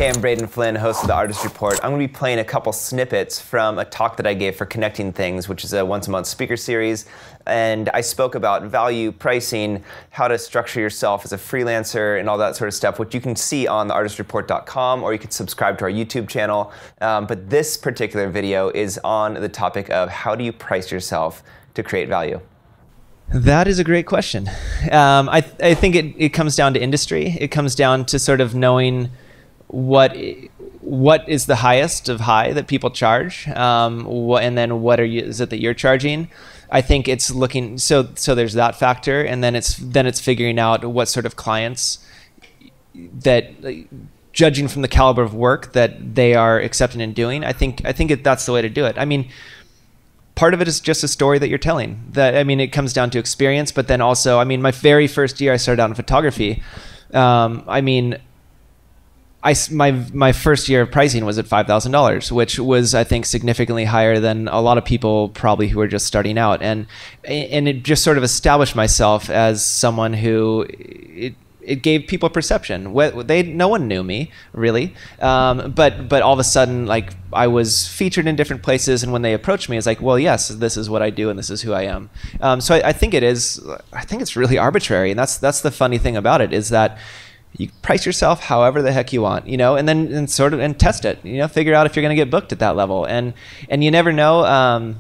Hey, I'm Braedon Flynn, host of The Artist Report. I'm going to be playing a couple snippets from a talk that I gave for Connecting Things, which is a once-a-month speaker series. And I spoke about value, pricing, how to structure yourself as a freelancer, and all that sort of stuff, which you can see on theartistreport.com, or you can subscribe to our YouTube channel. But this particular video is on the topic of how do you price yourself to create value? That is a great question. I think it comes down to industry. It comes down to sort of knowing what is the highest of high that people charge, and then what is it that you're charging. I think it's looking so there's that factor, and then it's figuring out what sort of clients that, judging from the caliber of work that they are accepting and doing. I think that's the way to do it. I mean, part of it is just a story that you're telling. It comes down to experience, but then also, my very first year I started out in photography. My first year of pricing was at $5,000, which was, I think, significantly higher than a lot of people probably who are just starting out. And it just sort of established myself as someone who it gave people perception. No one knew me really, but all of a sudden, like, I was featured in different places, and when they approached me, it's like, well, yes, this is what I do, and this is who I am. So I think it's really arbitrary, and that's the funny thing about it, is that you price yourself however the heck you want, and then test it, figure out if you're going to get booked at that level. And you never know.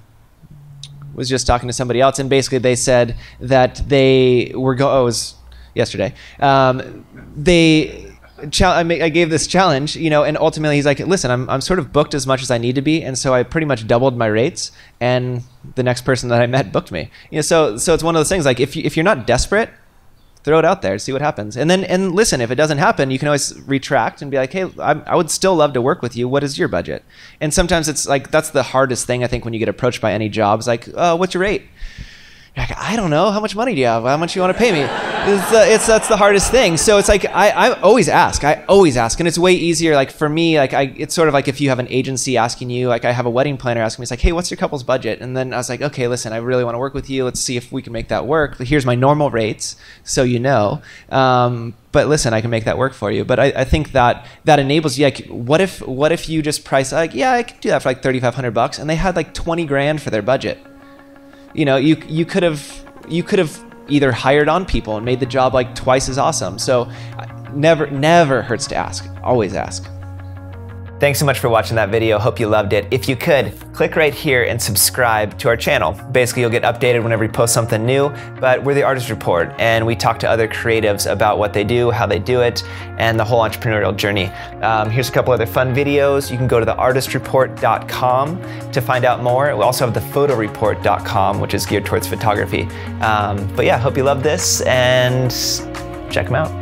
Was just talking to somebody else, and basically they said that they were it was yesterday. I gave this challenge, and ultimately he's like, listen, I'm sort of booked as much as I need to be, and so I pretty much doubled my rates, and the next person that I met booked me. So it's one of those things, like, if you're not desperate, throw it out there, see what happens. And listen, if it doesn't happen, you can always retract and be like, hey, I would still love to work with you. What is your budget? And sometimes it's like, that's the hardest thing, I think, when you get approached by any job. It's like, oh, what's your rate? You're like, I don't know. How much money do you have? How much do you want to pay me? That's the hardest thing. So it's like, I always ask. And it's way easier. Like, for me, like, it's sort of like if you have an agency asking you, like, I have a wedding planner asking me, it's like, hey, what's your couple's budget? And then I was like, okay, listen, I really want to work with you. Let's see if we can make that work. Here's my normal rates, so you know. But listen, I can make that work for you. But I think that enables you. Like, what if you just price, like, yeah, I could do that for like $3,500, and they had like 20 grand for their budget. You could have either hired on people and made the job like twice as awesome. So never hurts to ask. Always ask. Thanks so much for watching that video. Hope you loved it. If you could, click right here and subscribe to our channel. Basically, you'll get updated whenever we post something new, but we're the Artist Report, and we talk to other creatives about what they do, how they do it, and the whole entrepreneurial journey. Here's a couple other fun videos. You can go to theartistreport.com to find out more. We also have thephotoreport.com, which is geared towards photography. But yeah, hope you love this, and check them out.